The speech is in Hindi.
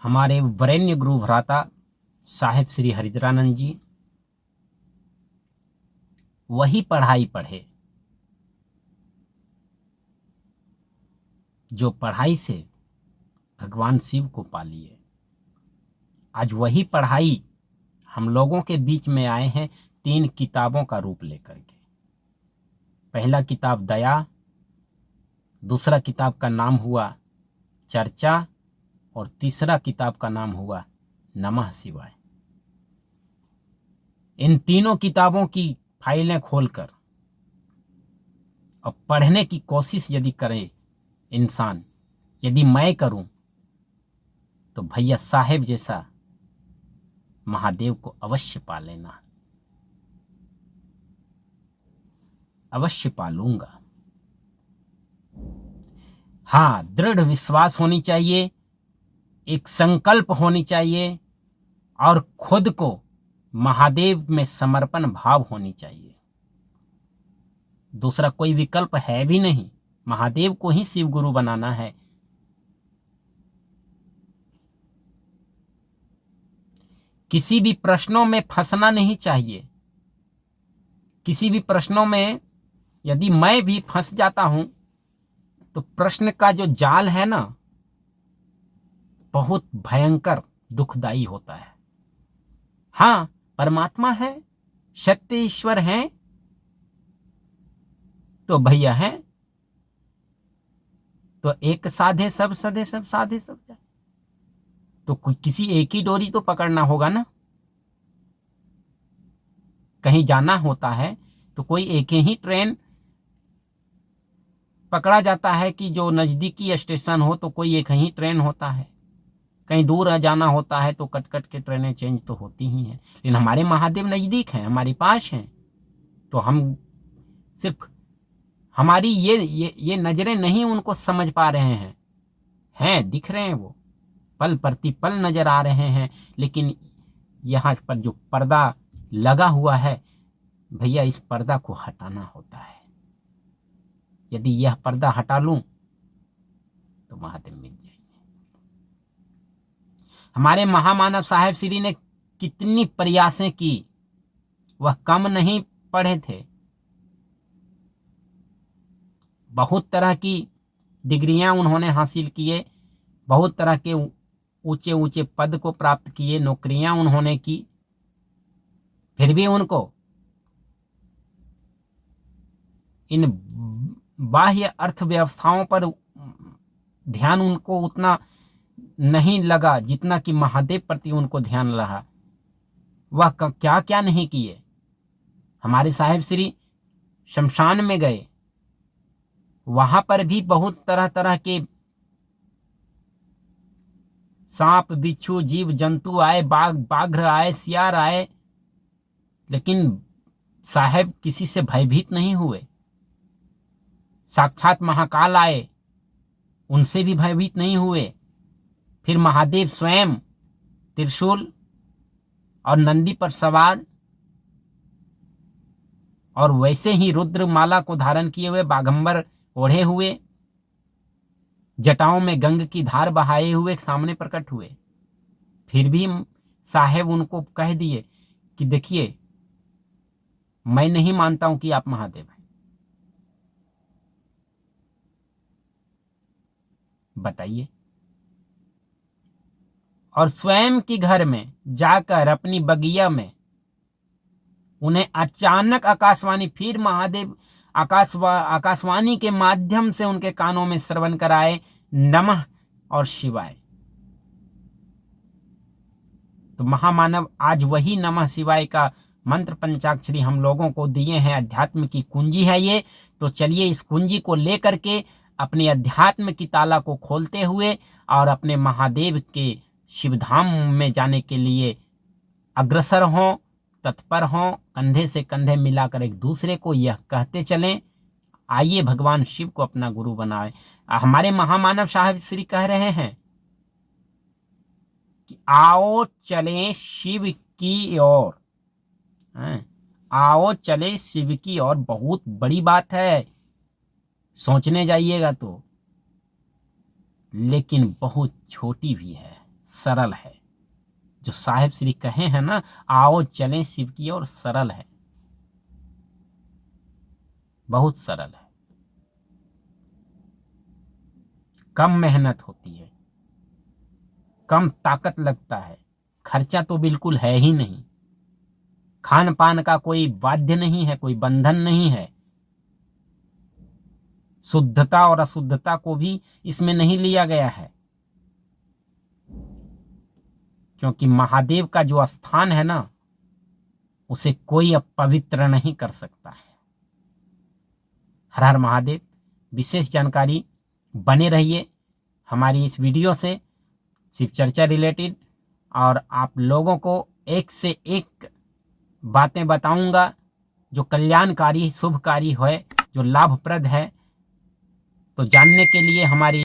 हमारे वरेण्य गुरु भ्राता साहेब श्री हरिद्रानंद जी वही पढ़ाई पढ़े जो पढ़ाई से भगवान शिव को पा लिए। आज वही पढ़ाई हम लोगों के बीच में आए हैं 3 किताबों का रूप लेकर के। पहला किताब दया, दूसरा किताब का नाम हुआ चर्चा और तीसरा किताब का नाम हुआ नमः शिवाय। इन तीनों किताबों की फाइलें खोलकर और पढ़ने की कोशिश यदि करे इंसान, यदि मैं करूं, तो भैया साहेब जैसा महादेव को अवश्य पा लेना, अवश्य पालूंगा। हाँ, दृढ़ विश्वास होनी चाहिए, एक संकल्प होनी चाहिए और खुद को महादेव में समर्पण भाव होनी चाहिए। दूसरा कोई विकल्प है भी नहीं, महादेव को ही शिव गुरु बनाना है। किसी भी प्रश्नों में फंसना नहीं चाहिए। किसी भी प्रश्नों में यदि मैं भी फंस जाता हूं तो प्रश्न का जो जाल है ना, बहुत भयंकर दुखदाई होता है। हाँ, परमात्मा है, सत्य ईश्वर है तो भैया है, तो एक साधे सब सधे, सब साधे सब जाए, तो किसी एक ही डोरी तो पकड़ना होगा ना। कहीं जाना होता है तो कोई एक ही ट्रेन पकड़ा जाता है कि जो नजदीकी स्टेशन हो तो कोई एक ही ट्रेन होता है। कहीं दूर जाना होता है तो कट कट के ट्रेनें चेंज तो होती ही हैं। लेकिन हमारे महादेव नजदीक हैं, हमारे पास हैं, तो हम सिर्फ हमारी ये नजरें नहीं उनको समझ पा रहे हैं दिख रहे हैं, वो पल प्रति पल नजर आ रहे हैं। लेकिन यहाँ पर जो पर्दा लगा हुआ है भैया, इस पर्दा को हटाना होता है। यदि यह पर्दा हटा लूं तो महादेव मिल जाएंगे। हमारे महामानव साहेब श्री ने कितनी प्रयासें की, वह कम नहीं पढ़े थे। बहुत तरह की डिग्रियां उन्होंने हासिल किए, बहुत तरह के ऊंचे ऊंचे पद को प्राप्त किए, नौकरियां उन्होंने की, फिर भी उनको इन बाह्य अर्थव्यवस्थाओं पर ध्यान उनको उतना नहीं लगा जितना कि महादेव प्रति उनको ध्यान रहा। वह क्या क्या नहीं किए। हमारे साहेब श्री शमशान में गए, वहां पर भी बहुत तरह तरह के सांप बिच्छू जीव जंतु आए, बाघ आए, सियार आए, लेकिन साहेब किसी से भयभीत नहीं हुए। साक्षात महाकाल आए, उनसे भी भयभीत नहीं हुए। फिर महादेव स्वयं त्रिशूल और नंदी पर सवार और वैसे ही रुद्र माला को धारण किए हुए, बाघंबर ओढ़े हुए, जटाओं में गंग की धार बहाए हुए सामने प्रकट हुए। फिर भी साहेब उनको कह दिए कि देखिए, मैं नहीं मानता हूं कि आप महादेव हैं। बताइए। और स्वयं के घर में जाकर अपनी बगिया में उन्हें अचानक आकाशवाणी, फिर महादेव आकाशवाणी के माध्यम से उनके कानों में श्रवण कराए नमः और शिवाय। तो महामानव आज वही नमः शिवाय का मंत्र पंचाक्षरी हम लोगों को दिए हैं। अध्यात्म की कुंजी है ये। तो चलिए इस कुंजी को लेकर के अपने अध्यात्म की ताला को खोलते हुए और अपने महादेव के शिवधाम में जाने के लिए अग्रसर हों, तत्पर हों, कंधे से कंधे मिलाकर एक दूसरे को यह कहते चलें, आइए भगवान शिव को अपना गुरु बनाए। हमारे महामानव साहब श्री कह रहे हैं कि आओ चलें शिव की ओर। आओ चले शिव की ओर बहुत बड़ी बात है, सोचने जाइएगा तो, लेकिन बहुत छोटी भी है। सरल है। जो साहिब श्री कहे हैं ना, आओ चलें शिव की ओर, सरल है, बहुत सरल है। कम मेहनत होती है, कम ताकत लगता है, खर्चा तो बिल्कुल है ही नहीं, खान पान का कोई बाध्य नहीं है, कोई बंधन नहीं है, शुद्धता और अशुद्धता को भी इसमें नहीं लिया गया है, क्योंकि महादेव का जो स्थान है ना, उसे कोई अपवित्र नहीं कर सकता है। हर हर महादेव। विशेष जानकारी बने रहिए हमारी इस वीडियो से शिव चर्चा रिलेटेड, और आप लोगों को एक से एक बातें बताऊंगा जो कल्याणकारी शुभकारी है, जो लाभप्रद है। तो जानने के लिए हमारी